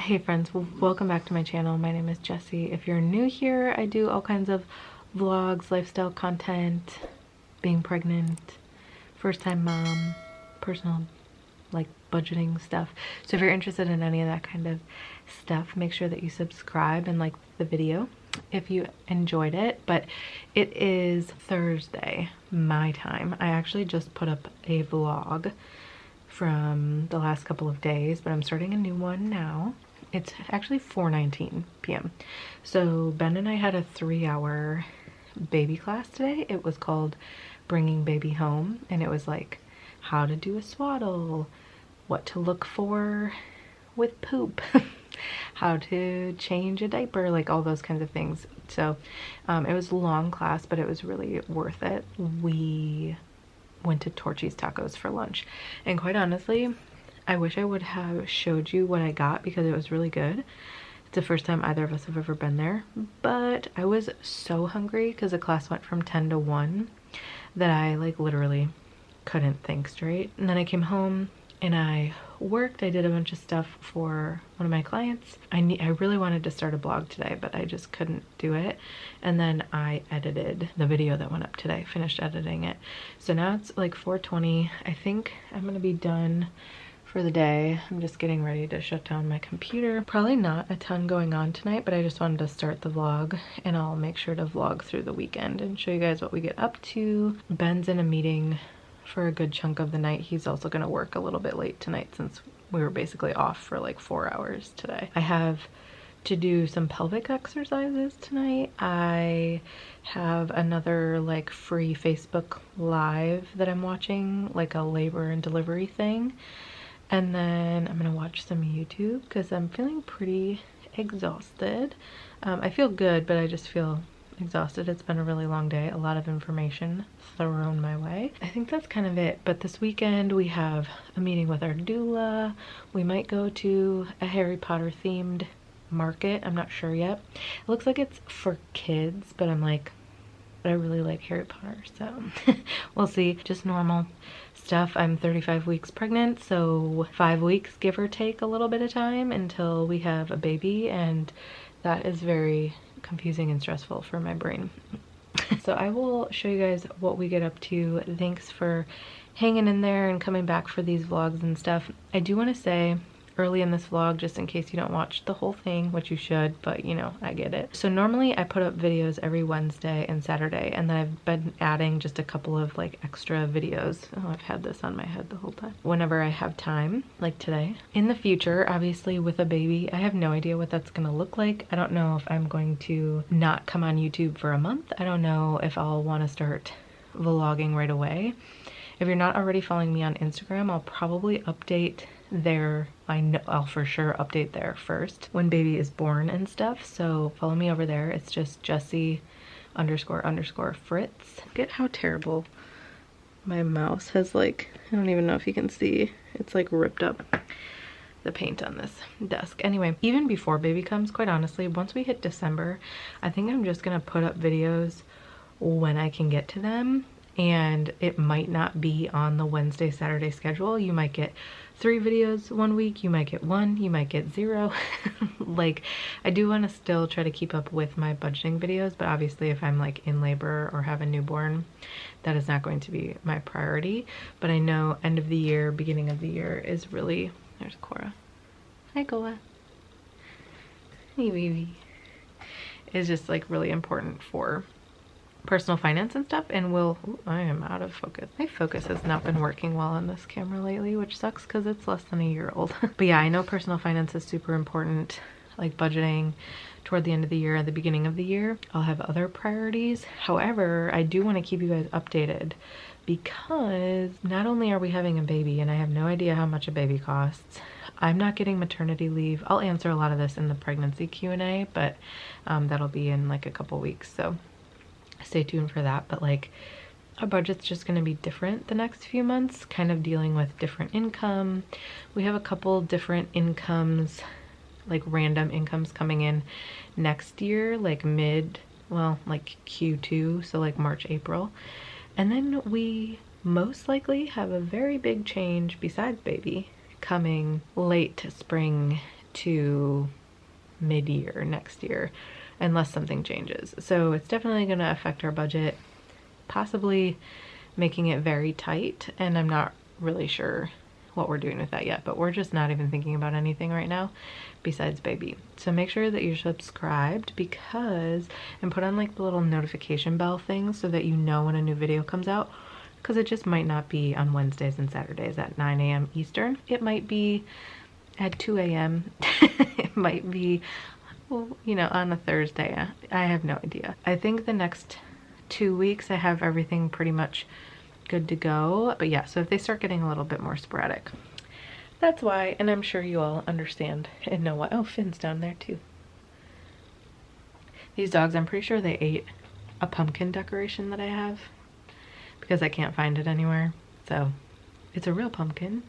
Hey friends, welcome back to my channel. My name is Jessie. If you're new here, I do all kinds of vlogs, lifestyle content, being pregnant, first time mom, personal like budgeting stuff. So if you're interested in any of that kind of stuff, make sure that you subscribe and like the video if you enjoyed it. But it is Thursday, my time. I actually just put up a vlog from the last couple of days, but I'm starting a new one now. It's actually 4:19 p.m. So Ben and I had a 3-hour baby class today. It was called Bringing Baby Home, and it was like how to do a swaddle, what to look for with poop, how to change a diaper, like all those kinds of things. So it was a long class, but it was really worth it. We went to Torchy's Tacos for lunch, and quite honestly, I wish I would have showed you what I got because it was really good. It's the first time either of us have ever been there, but I was so hungry because the class went from 10 to 1 that I like literally couldn't think straight. And then I came home and I worked. I did a bunch of stuff for one of my clients. I really wanted to start a blog today, but I just couldn't do it. And then I edited the video that went up today, finished editing it. So now it's like 4:20. I think I'm gonna be done for the day. I'm just getting ready to shut down my computer. Probably not a ton going on tonight, but I just wanted to start the vlog, and I'll make sure to vlog through the weekend and show you guys what we get up to. Ben's in a meeting for a good chunk of the night. He's also gonna work a little bit late tonight since we were basically off for like 4 hours today. I have to do some pelvic exercises tonight. I have another like free Facebook Live that I'm watching, like a labor and delivery thing. And then I'm gonna watch some YouTube because I'm feeling pretty exhausted. I feel good, but I just feel exhausted. It's been a really long day, a lot of information thrown my way. I think that's kind of it. But this weekend we have a meeting with our doula. We might go to a Harry Potter themed market. I'm not sure yet. It looks like it's for kids, but I'm like, but I really like Harry Potter, so we'll see. Just normal stuff. I'm 35 weeks pregnant, so 5 weeks give or take a little bit of time until we have a baby, and that is very confusing and stressful for my brain. So I will show you guys what we get up to. Thanks for hanging in there and coming back for these vlogs and stuff. I do want to say early in this vlog, just in case you don't watch the whole thing, which you should, but you know, I get it. So normally I put up videos every Wednesday and Saturday, and then I've been adding just a couple of like extra videos. Oh, I've had this on my head the whole time. Whenever I have time, like today. In the future, obviously with a baby, I have no idea what that's gonna look like. I don't know if I'm going to not come on YouTube for a month. I don't know if I'll want to start vlogging right away. If you're not already following me on Instagram, I'll probably update there. I know I'll for sure update there first when baby is born and stuff. So follow me over there. It's just Jessie__Fritz. Look at how terrible my mouse has, like, I don't even know if you can see. It's like ripped up the paint on this desk. Anyway, even before baby comes, quite honestly, once we hit December, I think I'm just gonna put up videos when I can get to them. And it might not be on the Wednesday, Saturday schedule. You might get 3 videos one week, you might get 1, you might get 0. Like, I do want to still try to keep up with my budgeting videos, but obviously if I'm like in labor or have a newborn, that is not going to be my priority. But I know end of the year, beginning of the year is really, there's Cora. Hi, Cora. Hey, baby. Is just like really important for personal finance and stuff. And I am out of focus. My focus has not been working well on this camera lately, which sucks because it's less than a year old. But yeah, I know personal finance is super important, like budgeting toward the end of the year and the beginning of the year. I'll have other priorities. However, I do want to keep you guys updated because not only are we having a baby, and I have no idea how much a baby costs, I'm not getting maternity leave. I'll answer a lot of this in the pregnancy Q&A, but that'll be in like a couple weeks, so stay tuned for that. But like, our budget's just going to be different the next few months, kind of dealing with different income. We have a couple different incomes, like random incomes coming in next year, like like Q2, so like March, April. And then we most likely have a very big change besides baby coming late spring to mid-year next year unless something changes. So it's definitely going to affect our budget, possibly making it very tight, and I'm not really sure what we're doing with that yet, but we're just not even thinking about anything right now besides baby. So make sure that you're subscribed and put on like the little notification bell thing so that you know when a new video comes out, because it just might not be on Wednesdays and Saturdays at 9 a.m. Eastern. It might be at 2 a.m. It might be, well, you know, on a Thursday. I have no idea. I think the next 2 weeks I have everything pretty much good to go. But yeah, so if they start getting a little bit more sporadic, that's why. And I'm sure you all understand and know why. Oh, Finn's down there too. These dogs, I'm pretty sure they ate a pumpkin decoration that I have because I can't find it anywhere. So it's a real pumpkin.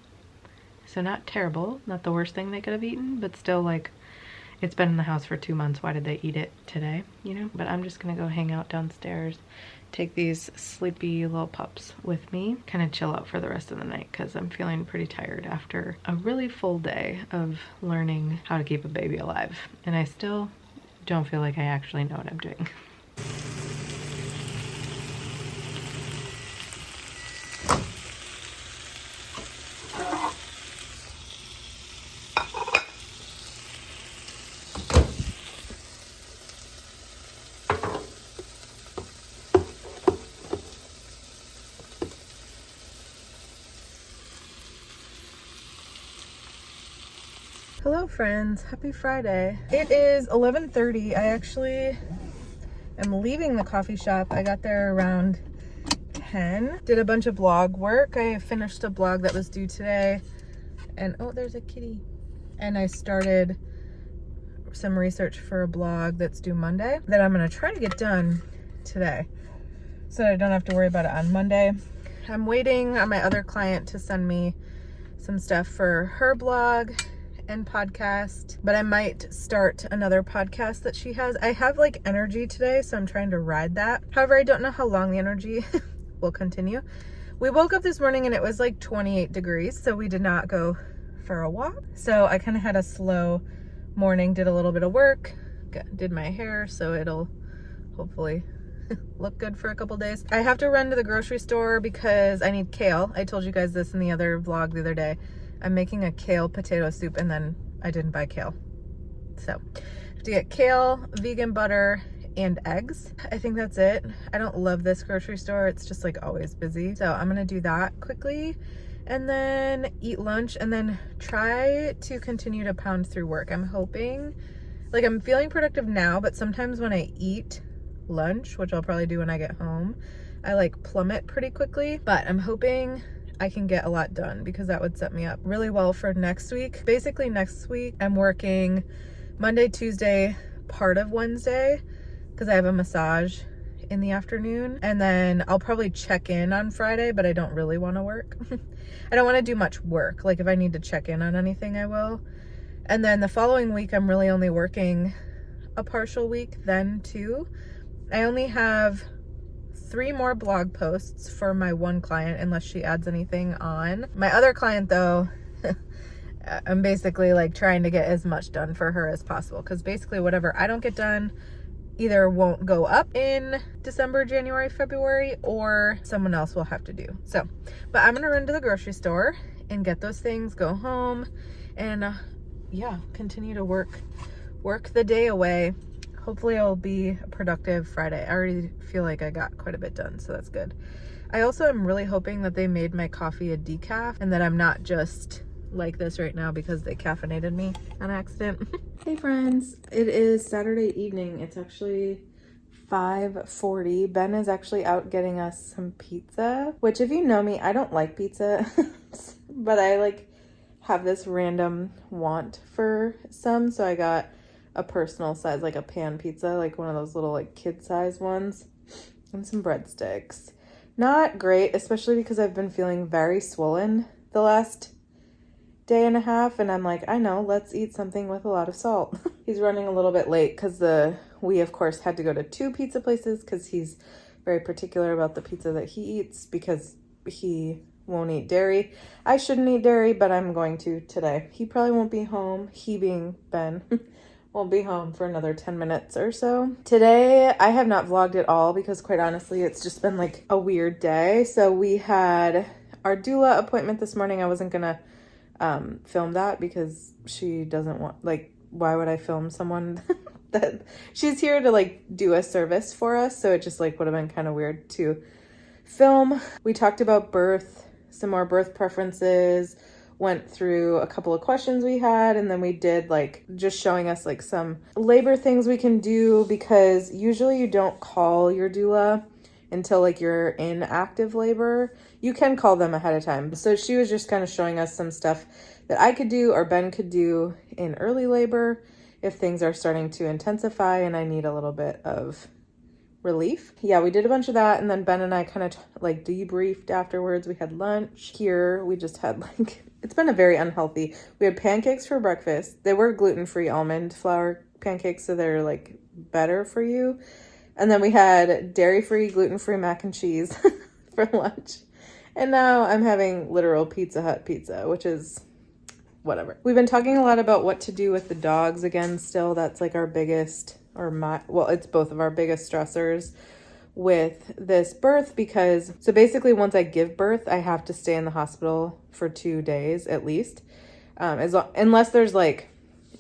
So not terrible, not the worst thing they could have eaten, but still, like, it's been in the house for 2 months. Why did they eat it today, you know? But I'm just gonna go hang out downstairs, take these sleepy little pups with me, kind of chill out for the rest of the night because I'm feeling pretty tired after a really full day of learning how to keep a baby alive. And I still don't feel like I actually know what I'm doing. Hello friends, happy Friday. It is 11:30. I actually am leaving the coffee shop. I got there around 10. Did a bunch of blog work. I finished a blog that was due today. And oh, there's a kitty. And I started some research for a blog that's due Monday that I'm gonna try to get done today so I don't have to worry about it on Monday. I'm waiting on my other client to send me some stuff for her blog and podcast, but I might start another podcast that she has. I have like energy today, so I'm trying to ride that. However, I don't know how long the energy will continue. We woke up this morning and it was like 28 degrees, so we did not go for a walk. So I kind of had a slow morning, did a little bit of work, did my hair, so it'll hopefully look good for a couple days. I have to run to the grocery store because I need kale. I told you guys this in the other vlog the other day. I'm making a kale potato soup and then I didn't buy kale. So I have to get kale, vegan butter, and eggs. I think that's it. I don't love this grocery store. It's just like always busy. So I'm gonna do that quickly and then eat lunch and then try to continue to pound through work. I'm hoping, like, I'm feeling productive now, but sometimes when I eat lunch, which I'll probably do when I get home, I like plummet pretty quickly. But I'm hoping I can get a lot done because that would set me up really well for next week. Basically next week I'm working Monday, Tuesday, part of Wednesday because I have a massage in the afternoon, and then I'll probably check in on Friday, but I don't really want to work. I don't want to do much work. Like if I need to check in on anything, I will. And then the following week I'm really only working a partial week then too. I only have 3 more blog posts for my one client unless she adds anything on. My other client though, I'm basically like trying to get as much done for her as possible because basically whatever I don't get done either won't go up in December, January, February, or someone else will have to do. So, but I'm gonna run to the grocery store and get those things, go home, and yeah, continue to work the day away. Hopefully I'll be a productive Friday. I already feel like I got quite a bit done, so that's good. I also am really hoping that they made my coffee a decaf and that I'm not just like this right now because they caffeinated me on accident. Hey friends, it is Saturday evening. It's actually 5:40. Ben is actually out getting us some pizza, which if you know me, I don't like pizza, but I like have this random want for some, so I got a personal size, like a pan pizza, like one of those little like kid size ones, and some breadsticks. Not great, especially because I've been feeling very swollen the last day and a half, and I'm like, I know, let's eat something with a lot of salt. He's running a little bit late because we of course had to go to 2 pizza places because he's very particular about the pizza that he eats because he won't eat dairy. I shouldn't eat dairy, but I'm going to today. He probably won't be home. He being Ben won't be home for another 10 minutes or so. Today, I have not vlogged at all because quite honestly, it's just been like a weird day. So we had our doula appointment this morning. I wasn't gonna film that because she doesn't want, like, why would I film someone that she's here to like do a service for us? So it just like would have been kind of weird to film. We talked about birth, some more birth preferences, went through a couple of questions we had, and then we did like just showing us like some labor things we can do, because usually you don't call your doula until like you're in active labor. You can call them ahead of time. So she was just kind of showing us some stuff that I could do or Ben could do in early labor if things are starting to intensify and I need a little bit of relief. Yeah, we did a bunch of that, and then Ben and I kind of like debriefed afterwards. We had lunch here. We just had like, it's been a very unhealthy. We had pancakes for breakfast. They were gluten-free almond flour pancakes, so they're like better for you. And then we had dairy-free, gluten-free mac and cheese for lunch. And now I'm having literal Pizza Hut pizza, which is whatever. We've been talking a lot about what to do with the dogs again still. That's like our biggest, well, it's both of our biggest stressors with this birth, because so basically once I give birth, I have to stay in the hospital for 2 days at least. Unless there's like,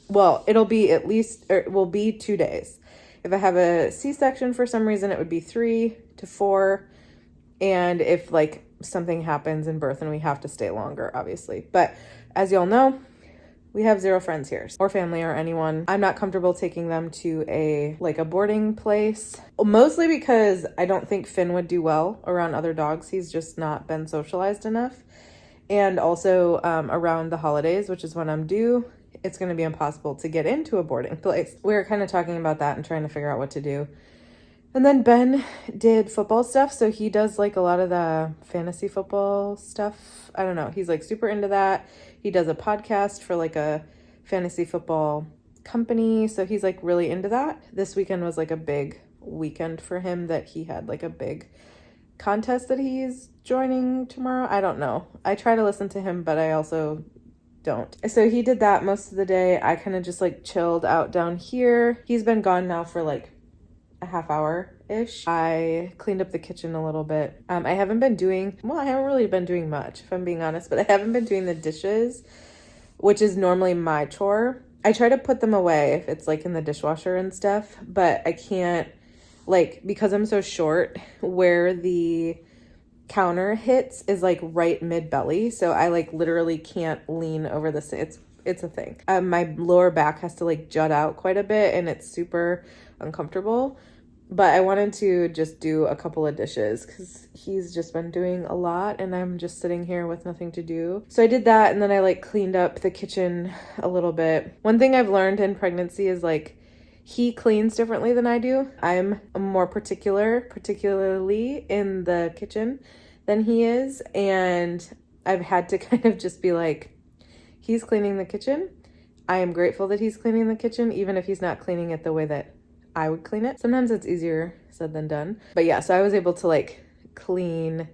well, it'll be at least, or it will be 2 days. If I have a C-section for some reason, it would be 3 to 4. And if like something happens in birth and we have to stay longer, obviously. But as y'all know, we have 0 friends here or family or anyone. I'm not comfortable taking them to a boarding place, mostly because I don't think Finn would do well around other dogs. He's just not been socialized enough. And also around the holidays, which is when I'm due, it's going to be impossible to get into a boarding place. We were kind of talking about that and trying to figure out what to do. And then Ben did football stuff. So he does like a lot of the fantasy football stuff. I don't know. He's like super into that. He does a podcast for like a fantasy football company. So he's like really into that. This weekend was like a big weekend for him, that he had like a big contest that he's joining tomorrow. I don't know. I try to listen to him, but I also don't. So he did that most of the day. I kind of just like chilled out down here. He's been gone now for like a half hour-ish. I cleaned up the kitchen a little bit. I haven't really been doing much, if I'm being honest, but I haven't been doing the dishes, which is normally my chore. I try to put them away if it's like in the dishwasher and stuff, but I can't, like, because I'm so short, where the counter hits is like right mid-belly, so I like literally can't lean over the sink. It's a thing. My lower back has to like jut out quite a bit, and it's super uncomfortable. But I wanted to just do a couple of dishes because he's just been doing a lot and I'm just sitting here with nothing to do. So I did that, and then I like cleaned up the kitchen a little bit. One thing I've learned in pregnancy is like he cleans differently than I do. I'm more particularly in the kitchen than he is. And I've had to kind of just be like, he's cleaning the kitchen. I am grateful that he's cleaning the kitchen, even if he's not cleaning it the way that I would clean it. Sometimes it's easier said than done. But yeah, so I was able to like clean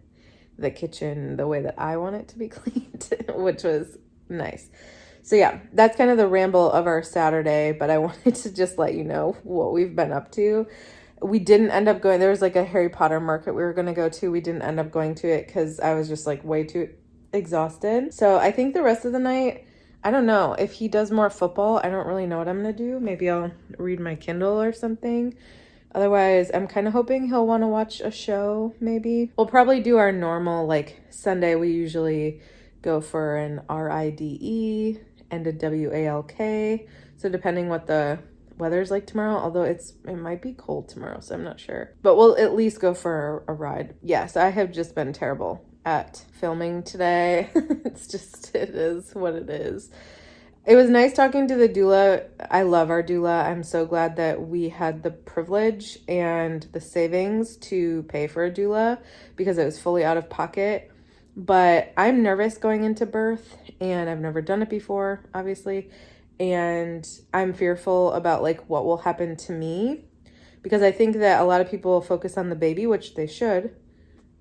the kitchen the way that I want it to be cleaned, which was nice. So yeah, that's kind of the ramble of our Saturday, but I wanted to just let you know what we've been up to. We didn't end up going, there was like a Harry Potter market we were going to go to. We didn't end up going to it because I was just like way too exhausted. So I think the rest of the night, I don't know. If he does more football, I don't really know what I'm going to do. Maybe I'll read my Kindle or something. Otherwise, I'm kind of hoping he'll want to watch a show, maybe. We'll probably do our normal, like, Sunday. We usually go for an RIDE and a WALK. So depending what the weather's like tomorrow, although it might be cold tomorrow, so I'm not sure. But we'll at least go for a ride. Yes, I have just been terrible at filming today. It is what it is. It was nice talking to the doula. I love our doula. I'm so glad that we had the privilege and the savings to pay for a doula because it was fully out of pocket. But I'm nervous going into birth, and I've never done it before, obviously. And I'm fearful about like what will happen to me, because I think that a lot of people focus on the baby, which they should.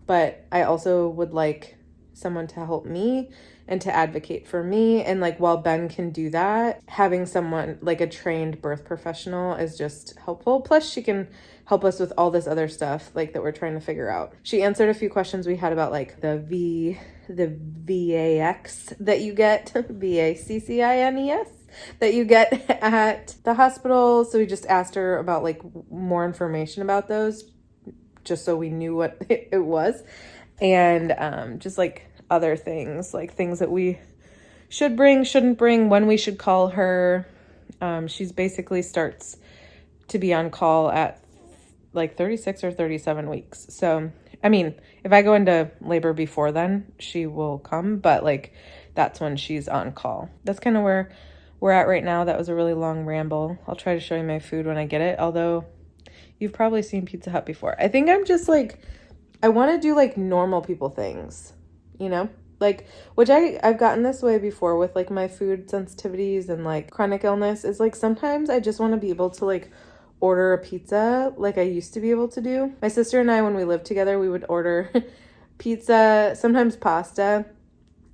But I also would like someone to help me and to advocate for me. And like, while Ben can do that, having someone like a trained birth professional is just helpful. Plus she can help us with all this other stuff like that we're trying to figure out. She answered a few questions we had about like the VAX that you get, VACCINES that you get at the hospital. So we just asked her about like more information about those, just so we knew what it was. And just like other things, like things that we should bring, shouldn't bring, when we should call her. She's basically starts to be on call at like 36 or 37 weeks. So, I mean, if I go into labor before then, she will come, but like that's when she's on call. That's kind of where we're at right now. That was a really long ramble. I'll try to show you my food when I get it, although you've probably seen Pizza Hut before. I think I'm just like, I want to do like normal people things, you know? Like, which I've gotten this way before with like my food sensitivities and like chronic illness, is like sometimes I just want to be able to like order a pizza like I used to be able to do. My sister and I, when we lived together, we would order pizza, sometimes pasta,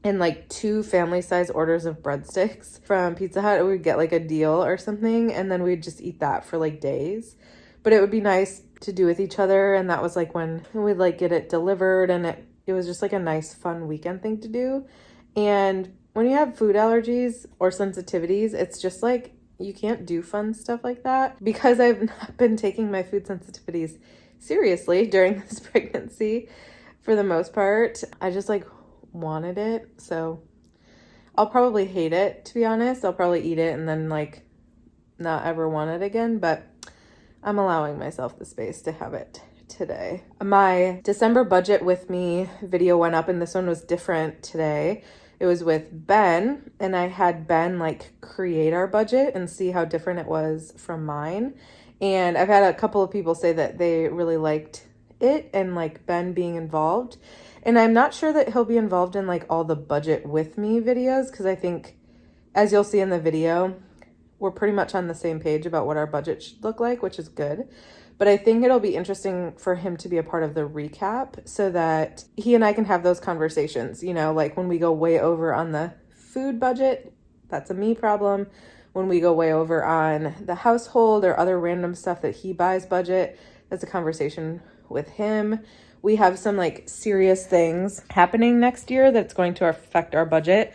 and like 2 family size orders of breadsticks from Pizza Hut. We'd get like a deal or something, and then we'd just eat that for like days. But it would be nice to do with each other, and that was like when we'd like get it delivered, and it was just like a nice fun weekend thing to do. And when you have food allergies or sensitivities, it's just like you can't do fun stuff like that. Because I've not been taking my food sensitivities seriously during this pregnancy for the most part, I just like wanted it. So I'll probably hate it, to be honest. I'll probably eat it and then like not ever want it again, but I'm allowing myself the space to have it today. My December budget with me video went up, and this one was different today. It was with Ben, and I had Ben like create our budget and see how different it was from mine. And I've had a couple of people say that they really liked it and like Ben being involved. And I'm not sure that he'll be involved in like all the budget with me videos, because I think, as you'll see in the video, we're pretty much on the same page about what our budget should look like, which is good. But I think it'll be interesting for him to be a part of the recap so that he and I can have those conversations, you know, like when we go way over on the food budget, that's a me problem. When we go way over on the household or other random stuff that he buys budget, that's a conversation with him. We have some like serious things happening next year that's going to affect our budget,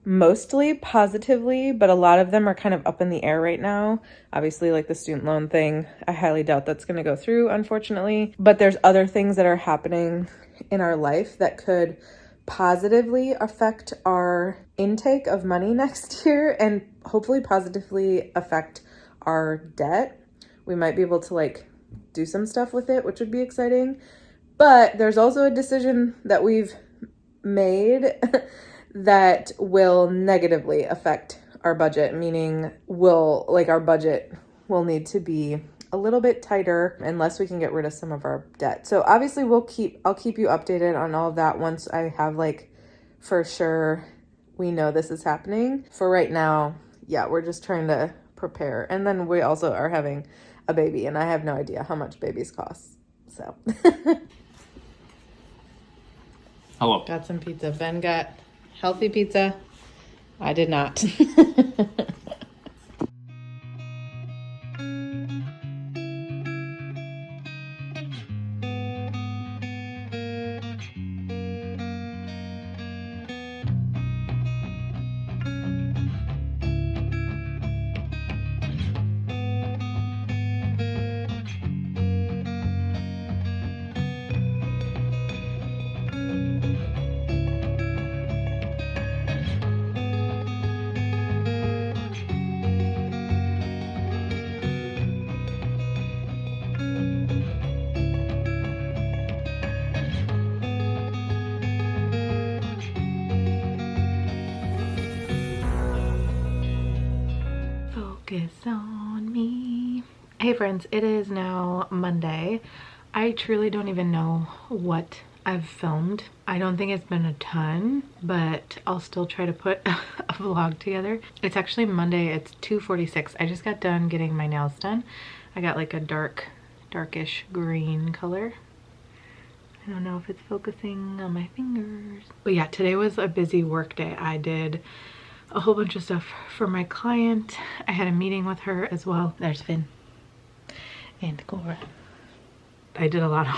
mostly positively, but a lot of them are kind of up in the air right now. Obviously, like the student loan thing, I highly doubt that's going to go through, unfortunately. But there's other things that are happening in our life that could positively affect our intake of money next year and hopefully positively affect our debt. We might be able to like do some stuff with it, which would be exciting. But there's also a decision that we've made that will negatively affect our budget, meaning our budget will need to be a little bit tighter unless we can get rid of some of our debt. So obviously I'll keep you updated on all of that once I have like for sure we know this is happening. For right now, yeah, we're just trying to prepare. And then we also are having a baby, and I have no idea how much babies cost. So Hello. Got some pizza. Ben got healthy pizza. I did not. Focus on me. Hey friends, it is now Monday. I truly don't even know what I've filmed. I don't think it's been a ton, but I'll still try to put a vlog together. It's actually Monday. It's 2:46. I just got done getting my nails done. I got like a darkish green color. I don't know if it's focusing on my fingers. But yeah, today was a busy work day. I did a whole bunch of stuff for my client. I had a meeting with her as well. There's Finn and Cora. I did a lot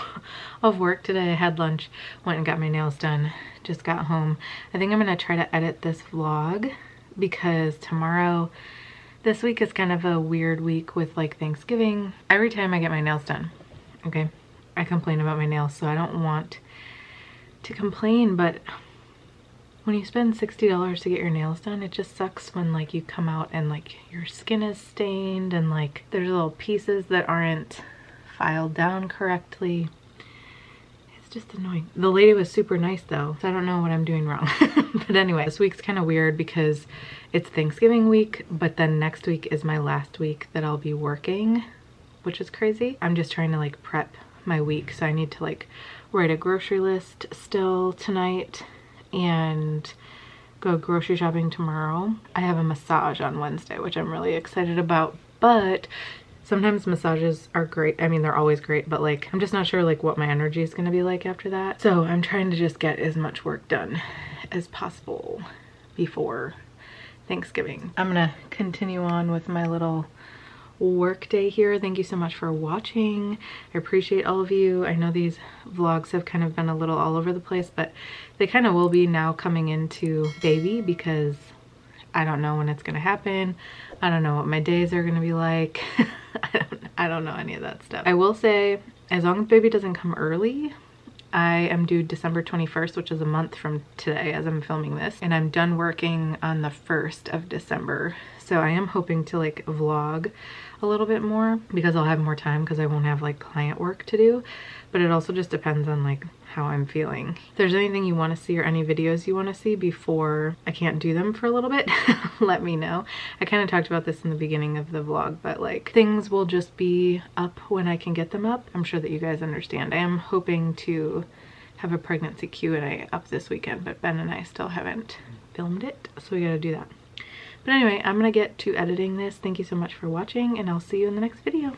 of work today. I had lunch, went and got my nails done, just got home. I think I'm gonna try to edit this vlog because tomorrow, this week is kind of a weird week with like Thanksgiving. Every time I get my nails done, okay, I complain about my nails, so I don't want to complain, but when you spend $60 to get your nails done, it just sucks when like you come out and like your skin is stained and like there's little pieces that aren't filed down correctly. It's just annoying. The lady was super nice though, so I don't know what I'm doing wrong. But anyway, this week's kind of weird because it's Thanksgiving week, but then next week is my last week that I'll be working, which is crazy. I'm just trying to like prep my week, so I need to like write a grocery list still tonight and go grocery shopping tomorrow. I have a massage on Wednesday, which I'm really excited about, but sometimes massages are great. I mean, they're always great, but like, I'm just not sure like what my energy is gonna be like after that. So I'm trying to just get as much work done as possible before Thanksgiving. I'm gonna continue on with my little work day here. Thank you so much for watching. I appreciate all of you. I know these vlogs have kind of been a little all over the place, but they kind of will be now coming into baby because I don't know when it's gonna happen. I don't know what my days are gonna be like. I don't know any of that stuff. I will say, as long as baby doesn't come early, I am due December 21st, which is a month from today as I'm filming this, and I'm done working on the 1st of December. So I am hoping to like vlog a little bit more because I'll have more time because I won't have like client work to do. But it also just depends on like how I'm feeling. If there's anything you want to see or any videos you want to see before I can't do them for a little bit, let me know. I kind of talked about this in the beginning of the vlog, but like things will just be up when I can get them up. I'm sure that you guys understand. I am hoping to have a pregnancy Q&A up this weekend, but Ben and I still haven't filmed it, so we gotta do that. But anyway, I'm gonna get to editing this. Thank you so much for watching, and I'll see you in the next video.